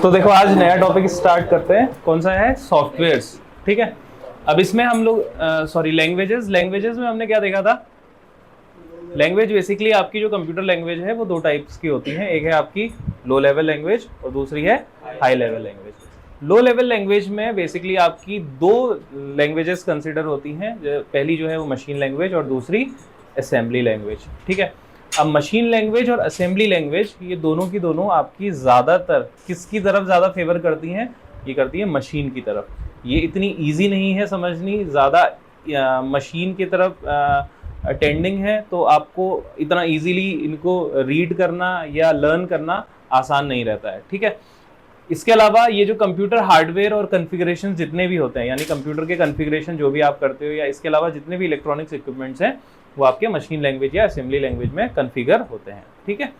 तो देखो आज नया टॉपिक स्टार्ट करते हैं। कौन सा है? सॉफ्टवेयर्स। ठीक है, अब इसमें हम लोग लैंग्वेजेस में हमने क्या देखा था? लैंग्वेज बेसिकली आपकी जो कंप्यूटर लैंग्वेज है वो दो टाइप्स की होती है। एक है आपकी लो लेवल लैंग्वेज और दूसरी है high level language. Low level language में बेसिकली आपकी दो लैंग्वेजेस कंसिडर होती हैं। पहली जो है वो मशीन लैंग्वेज और दूसरी असेंबली लैंग्वेज। ठीक है, अब मशीन लैंग्वेज और असेंबली लैंग्वेज ये दोनों की दोनों आपकी ज़्यादातर किसकी तरफ ज़्यादा फेवर करती हैं? ये करती है मशीन की तरफ। ये इतनी इजी नहीं है समझनी, ज़्यादा मशीन की तरफ अटेंडिंग है, तो आपको इतना इजीली इनको रीड करना या लर्न करना आसान नहीं रहता है। ठीक है, इसके अलावा ये जो कंप्यूटर हार्डवेयर और कॉन्फ़िगरेशन जितने भी होते हैं, यानी कंप्यूटर के कॉन्फ़िगरेशन जो भी आप करते हो या इसके अलावा जितने भी इलेक्ट्रॉनिक्स इक्विपमेंट्स हैं वो आपके मशीन लैंग्वेज या असेंबली लैंग्वेज में कॉन्फ़िगर होते हैं। ठीक है,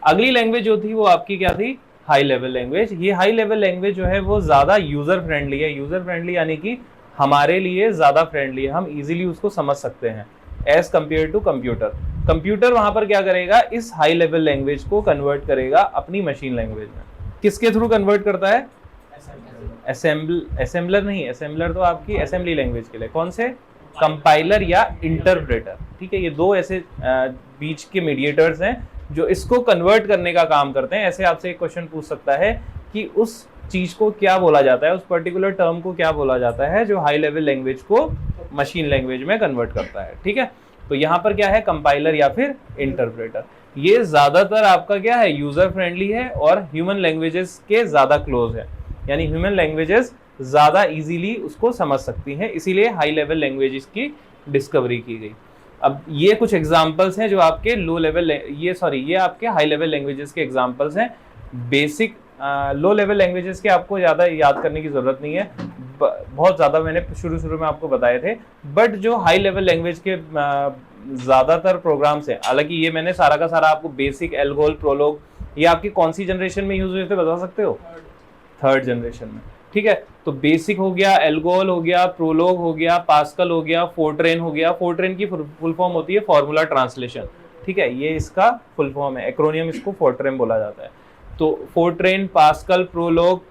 अगली लैंग्वेज जो थी वो आपकी क्या थी? High level language. ये हाई लेवल लैंग्वेज जो है वो ज़्यादा यूज़र फ्रेंडली है। यूज़र फ्रेंडली यानी कि हमारे लिए ज़्यादा फ्रेंडली है, हम इजीली उसको समझ सकते हैं as compare to computer. Computer वहाँ पर क्या करेगा? इस हाई लेवल लैंग्वेज को कन्वर्ट करेगा अपनी मशीन लैंग्वेज में। किसके थ्रू कन्वर्ट करता है? असेंबलर नहीं, असेंबलर तो आपकी असेंबली लैंग्वेज के लिए। कौन से? कंपाइलर या इंटरप्रेटर। ठीक है, ये दो ऐसे बीच के मीडिएटर्स हैं जो इसको कन्वर्ट करने का काम करते हैं। ऐसे आपसे एक क्वेश्चन पूछ सकता है कि उस चीज को क्या बोला जाता है, उस पर्टिकुलर टर्म को क्या बोला जाता है जो हाई लेवल लैंग्वेज को मशीन लैंग्वेज में कन्वर्ट करता है। ठीक है, तो यहाँ पर क्या है? कंपाइलर या फिर इंटरप्रेटर। ये ज्यादातर आपका क्या है? यूजर फ्रेंडली है और ह्यूमन लैंग्वेजेस के ज्यादा क्लोज है, यानी ह्यूमन लैंग्वेजेस ज़्यादा इजीली उसको समझ सकती हैं, इसीलिए हाई लेवल लैंग्वेजेस की डिस्कवरी की गई। अब ये कुछ एग्जांपल्स हैं जो आपके ये आपके हाई लेवल लैंग्वेजेस के एग्जांपल्स हैं। बेसिक लो लेवल लैंग्वेजेस के आपको ज़्यादा याद करने की ज़रूरत नहीं है, बहुत ज़्यादा मैंने शुरू में आपको बताए थे। बट जो हाई लेवल लैंग्वेज के ज़्यादातर प्रोग्राम्स हैं, हालांकि ये मैंने सारा का सारा आपको बेसिक, एल्गोल, प्रोलॉग, ये आपकी कौन सी जनरेशन में यूज़ हुए थे बता सकते हो? थर्ड जनरेशन में। ठीक है, तो बेसिक हो गया, एल्गोल हो गया, प्रोलॉग हो गया, पास्कल हो गया, फोर्ट्रेन हो गया। फोर्ट्रेन की फुल फॉर्म होती है फॉर्मूला ट्रांसलेशन। ठीक है, ये इसका फुल फॉर्म है, एक्रोनियम इसको फोर्ट्रेन बोला जाता है। तो Fortran, Pascal, Prolog,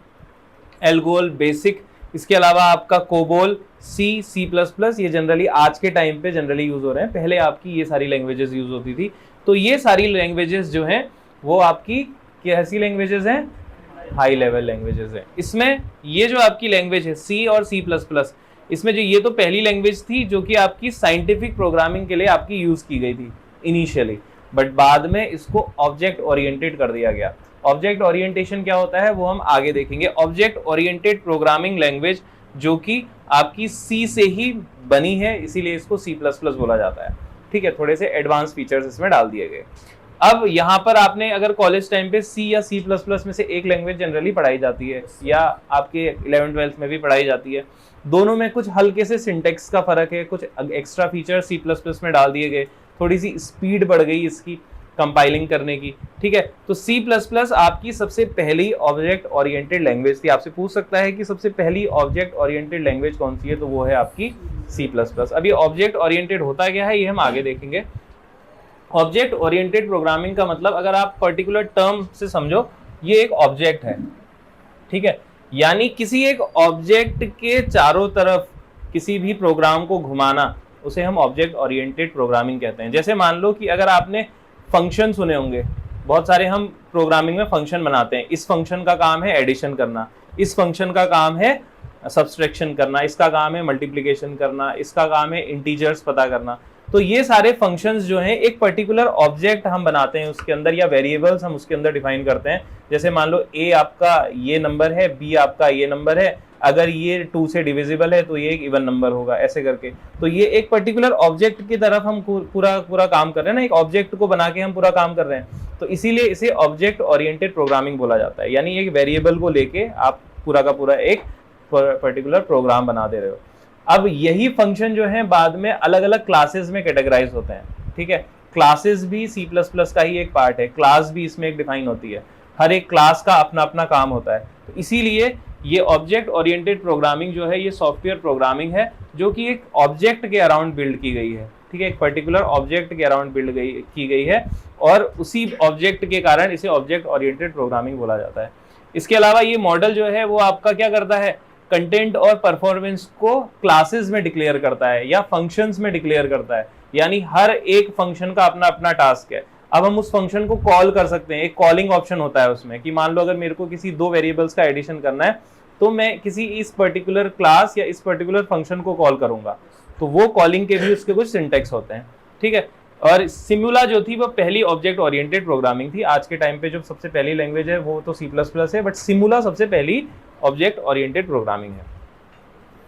Algol, BASIC, इसके अलावा आपका कोबोल, C++, ये जनरली आज के टाइम पे जनरली यूज हो रहे हैं। पहले आपकी ये सारी लैंग्वेजेस यूज होती थी। तो ये सारी लैंग्वेजेस जो हैं वो आपकी कैसी लैंग्वेजेस हैं? हाई लेवल लैंग्वेजेस है। इसमें ये जो आपकी लैंग्वेज है C और C++, इसमें जो ये तो पहली लैंग्वेज थी जो कि आपकी साइंटिफिक प्रोग्रामिंग के लिए आपकी यूज की गई थी इनिशियली, बट बाद में इसको ऑब्जेक्ट ओरिएंटेड कर दिया गया। ऑब्जेक्ट ओरिएंटेशन क्या होता है वो हम आगे देखेंगे। ऑब्जेक्ट ओरिएंटेड प्रोग्रामिंग लैंग्वेज जो कि आपकी C से ही बनी है, इसीलिए इसको C++ बोला जाता है। ठीक है, थोड़े से एडवांस फीचर्स इसमें डाल दिए गए। अब यहाँ पर आपने अगर कॉलेज टाइम पे C या C++ में से एक लैंग्वेज जनरली पढ़ाई जाती है या आपके 11th-12th में भी पढ़ाई जाती है। दोनों में कुछ हल्के से सिंटेक्स का फर्क है, कुछ एक्स्ट्रा फीचर C++ में डाल दिए गए, थोड़ी सी स्पीड बढ़ गई इसकी कंपाइलिंग करने की। ठीक है, तो C++ आपकी सबसे पहली ऑब्जेक्ट ओरिएंटेड लैंग्वेज थी। आपसे पूछ सकता है कि सबसे पहली ऑब्जेक्ट ओरिएंटेड लैंग्वेज कौन सी है, तो वो है आपकी C++। अब ये ऑब्जेक्ट ओरिएंटेड होता क्या है ये हम आगे देखेंगे। ऑब्जेक्ट ओरिएंटेड प्रोग्रामिंग का मतलब, अगर आप पर्टिकुलर टर्म से समझो, ये एक ऑब्जेक्ट है। ठीक है, यानी किसी एक ऑब्जेक्ट के चारों तरफ किसी भी प्रोग्राम को घुमाना, उसे हम ऑब्जेक्ट ओरिएंटेड प्रोग्रामिंग कहते हैं। जैसे मान लो कि अगर आपने फंक्शन सुने होंगे, बहुत सारे हम प्रोग्रामिंग में फंक्शन बनाते हैं। इस फंक्शन का काम है एडिशन करना, इस फंक्शन का काम है सब्सट्रैक्शन करना, इसका काम है मल्टीप्लिकेशन करना, इसका काम है इंटीजर्स पता करना। तो ये सारे फंक्शंस जो हैं एक पर्टिकुलर ऑब्जेक्ट हम बनाते हैं उसके अंदर, या वेरिएबल्स हम उसके अंदर डिफाइन करते हैं। जैसे मान लो A आपका ये नंबर है, B आपका ये नंबर है, अगर ये 2 से डिविजिबल है तो ये एक इवन नंबर होगा, ऐसे करके। तो ये एक पर्टिकुलर ऑब्जेक्ट की तरफ हम पूरा काम कर रहे हैं ना, एक ऑब्जेक्ट को बना के हम पूरा काम कर रहे हैं, तो इसीलिए इसे ऑब्जेक्ट ओरिएंटेड प्रोग्रामिंग बोला जाता है। यानी एक वेरिएबल को लेके आप पूरा का पूरा एक पर्टिकुलर प्रोग्राम बना दे रहे हो। अब यही फंक्शन जो है बाद में अलग अलग क्लासेस में कैटेगराइज होते हैं। ठीक है, क्लासेस भी C++ का ही एक पार्ट है, क्लास भी इसमें एक डिफाइन होती है। हर एक क्लास का अपना अपना काम होता है। तो इसीलिए ये ऑब्जेक्ट ओरिएंटेड प्रोग्रामिंग जो है ये सॉफ्टवेयर प्रोग्रामिंग है जो कि एक ऑब्जेक्ट के अराउंड बिल्ड की गई है। ठीक है, एक पर्टिकुलर ऑब्जेक्ट के अराउंड बिल्ड की गई है और उसी ऑब्जेक्ट के कारण इसे ऑब्जेक्ट ओरिएंटेड प्रोग्रामिंग बोला जाता है। इसके अलावा ये मॉडल जो है वो आपका क्या करता है, कंटेंट और परफॉर्मेंस को क्लासेस में डिक्लेयर करता है या फंक्शंस में डिक्लेयर करता है, यानी हर एक फंक्शन का अपना अपना टास्क है। अब हम उस फंक्शन को कॉल कर सकते हैं, एक कॉलिंग ऑप्शन होता है उसमें कि मान लो अगर मेरे को किसी दो वेरिएबल्स का एडिशन करना है तो मैं किसी इस पर्टिकुलर क्लास या इस पर्टिकुलर फंक्शन को कॉल करूंगा, तो वो कॉलिंग के भी उसके कुछ सिंटेक्स होते हैं, ठीक है। और सिमुला जो थी वो पहली ऑब्जेक्ट ओरिएंटेड प्रोग्रामिंग थी। आज के टाइम पे जो सबसे पहली लैंग्वेज है वो तो C++ है, बट सिमुला सबसे पहली ऑब्जेक्ट ओरिएंटेड प्रोग्रामिंग है।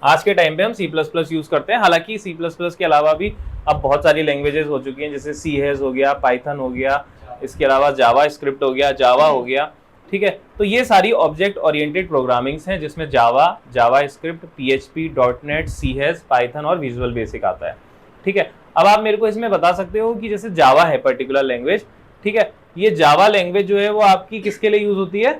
आज के टाइम पे हम C++ यूज करते हैं, हालांकि C++ के अलावा भी अब बहुत सारी लैंग्वेजेस हो चुकी हैं, जैसे C# हो गया, पाइथन हो गया, इसके अलावा जावा स्क्रिप्ट हो गया, जावा हो गया, ठीक है। तो ये सारी ऑब्जेक्ट ओरिएंटेड प्रोग्रामिंग्स हैं जिसमें Java, JavaScript, PHP, .NET, C#, Python और विजुअल बेसिक आता है, ठीक है। अब आप मेरे को इसमें बता सकते हो कि जैसे जावा है पर्टिकुलर लैंग्वेज, ठीक है, ये जावा लैंग्वेज जो है वो आपकी किसके लिए यूज होती है,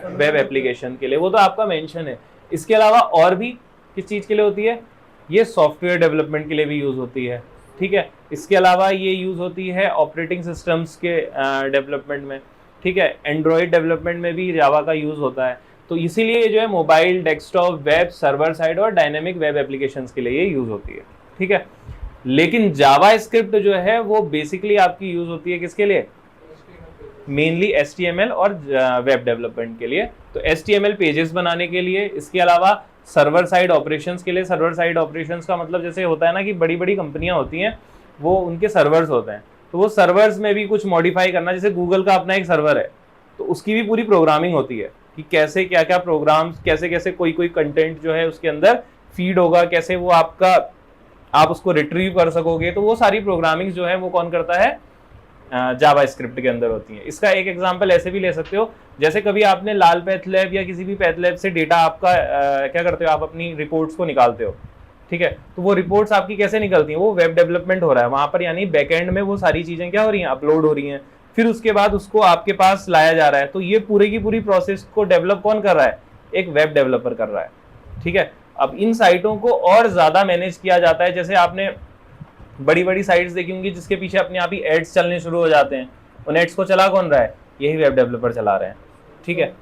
वेब एप्लीकेशन के लिए, वो तो आपका मेंशन है। इसके अलावा और भी किस चीज के लिए होती है, ये सॉफ्टवेयर डेवलपमेंट के लिए भी यूज होती है, ठीक है। इसके अलावा ये यूज होती है ऑपरेटिंग सिस्टम्स के डेवलपमेंट में, ठीक है। एंड्रॉइड डेवलपमेंट में भी जावा का यूज होता है। तो इसीलिए जो है mobile, desktop, web, server side और डायनेमिक वेब एप्लीकेशंस के लिए ये यूज होती है, ठीक है। लेकिन जावा स्क्रिप्ट जो है वो बेसिकली आपकी यूज होती है किसके लिए, मेनली HTML और वेब डेवलपमेंट के लिए। तो HTML पेजेस बनाने के लिए, इसके अलावा सर्वर साइड ऑपरेशंस के लिए। सर्वर साइड ऑपरेशंस का मतलब जैसे होता है ना कि बड़ी बड़ी कंपनियां होती हैं, वो उनके सर्वर्स होते हैं, तो वो सर्वर्स में भी कुछ मॉडिफाई करना, जैसे गूगल का अपना एक सर्वर है तो उसकी भी पूरी प्रोग्रामिंग होती है कि कैसे क्या क्या प्रोग्राम्स, कैसे कैसे कोई कोई कंटेंट जो है उसके अंदर फीड होगा, कैसे वो आपका आप उसको रिट्रीव कर सकोगे। तो वो सारी प्रोग्रामिंग जो है वो कौन करता है, जावा स्क्रिप्ट के अंदर होती है। इसका एक एग्जांपल ऐसे भी ले सकते हो, जैसे कभी आपने लाल पैथलैब या किसी भी पैथलैब से डेटा आपका क्या करते हो, आप अपनी रिपोर्ट्स को निकालते हो, ठीक है। तो वो रिपोर्ट्स आपकी कैसे निकलती हैं, वो वेब डेवलपमेंट हो रहा है वहां पर, यानी बैकएंड में वो सारी चीजें क्या हो रही हैं, अपलोड हो रही हैं, फिर उसके बाद उसको आपके पास लाया जा रहा है। तो ये पूरी की पूरी प्रोसेस को डेवलप कौन कर रहा है, एक वेब डेवलपर कर रहा है, ठीक है। अब इन साइटों को और ज्यादा मैनेज किया जाता है, जैसे आपने बड़ी बड़ी साइट्स देखी होंगी जिसके पीछे अपने आप ही एड्स चलने शुरू हो जाते हैं, उन एड्स को चला कौन रहा है, यही वेब डेवलपर चला रहे हैं, ठीक है।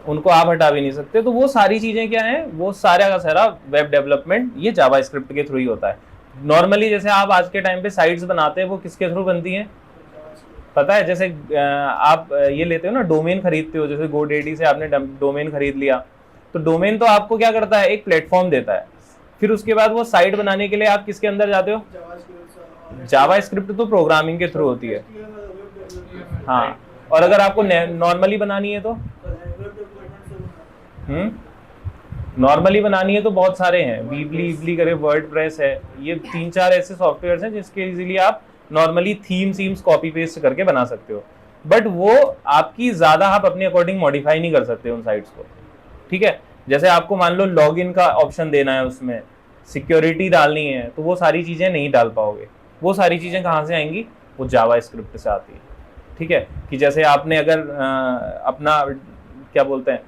उनको आप हटा भी नहीं सकते। तो वो सारी चीजें क्या हैं, वो सारा का सारा वेब डेवलपमेंट ये जावा स्क्रिप्ट के थ्रू ही होता है। नॉर्मली जैसे आप आज के टाइम पे साइट्स बनाते हैं वो किसके थ्रू बनती हैं, पता है, जैसे आप ये लेते हो ना, डोमेन खरीदते हो, जैसे GoDaddy से आपने डोमेन खरीद लिया, तो डोमेन तो आपको क्या करता है, एक प्लेटफॉर्म देता है। फिर उसके बाद वो साइट बनाने के लिए आप किसके अंदर जाते हो, जावा स्क्रिप्ट तो प्रोग्रामिंग के थ्रू होती है, हाँ। और अगर आपको नॉर्मली बनानी है तो नॉर्मली बनानी है तो बहुत सारे हैं, वीबली करे, वर्डप्रेस है, ये 3-4 ऐसे सॉफ्टवेयर हैं जिसके इजीली आप नॉर्मली थीम्स कॉपी पेस्ट करके बना सकते हो। बट वो आपकी ज्यादा आप अपने अकॉर्डिंग मॉडिफाई नहीं कर सकते उन साइट्स को, ठीक है। जैसे आपको मान लो लॉगिन का ऑप्शन देना है, उसमें सिक्योरिटी डालनी है, तो वो सारी चीजें नहीं डाल पाओगे। वो सारी चीजें कहाँ से आएंगी, वो जावा स्क्रिप्ट से आती है, ठीक है। कि जैसे आपने अगर अपना क्या बोलते हैं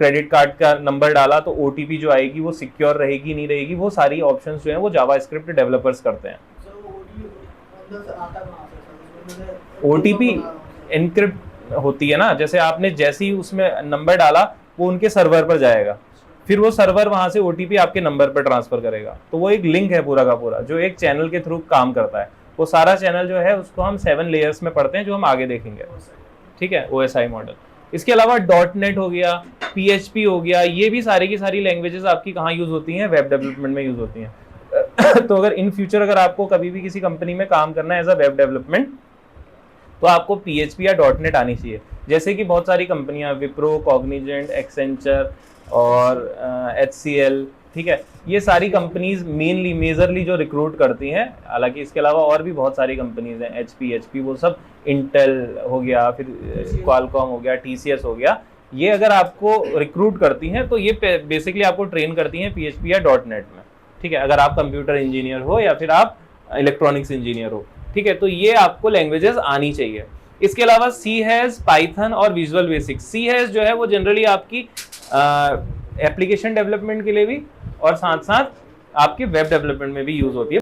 क्रेडिट कार्ड का नंबर डाला तो OTP जो आएगी वो सिक्योर रहेगी नहीं रहेगी, वो सारी ऑप्शंस जो हैं वो जावा स्क्रिप्ट डेवलपर्स करते हैं। OTP एनक्रिप्ट होती है ना, जैसे आपने जैसे ही उसमें नंबर डाला वो उनके सर्वर पर जाएगा, फिर वो सर्वर वहां से OTP आपके नंबर पर ट्रांसफर करेगा। तो वो एक लिंक है पूरा का पूरा जो एक चैनल के थ्रू काम करता है। वो सारा चैनल जो है उसको हम 7 लेयर्स में पढ़ते हैं, जो हम आगे देखेंगे, ठीक है, OSI मॉडल। इसके अलावा .NET हो गया, PHP हो गया, ये भी सारी की सारी लैंग्वेजेस आपकी कहाँ यूज होती हैं, वेब डेवलपमेंट में यूज होती हैं। तो अगर इन फ्यूचर अगर आपको कभी भी किसी कंपनी में काम करना है एज अ वेब डेवलपमेंट, तो आपको PHP या .NET आनी चाहिए। जैसे कि बहुत सारी कंपनियां, विप्रो, कॉग्निजेंट, एक्सेंचर और HCL, ठीक है, ये सारी कंपनीज मेनली मेजरली जो रिक्रूट करती हैं। हालांकि इसके अलावा और भी बहुत सारी कंपनीज हैं, HP, वो सब, इंटेल हो गया, फिर क्वालकॉम हो गया, TCS हो गया, ये अगर आपको रिक्रूट करती हैं तो ये बेसिकली आपको ट्रेन करती हैं PHP या .NET में, ठीक है। अगर आप कंप्यूटर इंजीनियर हो या फिर आप इलेक्ट्रॉनिक्स इंजीनियर हो, ठीक है, तो ये आपको लैंग्वेजेस आनी चाहिए। इसके अलावा C#, पाइथन और विजुअल बेसिक। C# जो है वो जनरली आपकी एप्लीकेशन डेवलपमेंट के लिए भी और साथ साथ आपके वेब डेवलपमेंट में भी यूज होती है।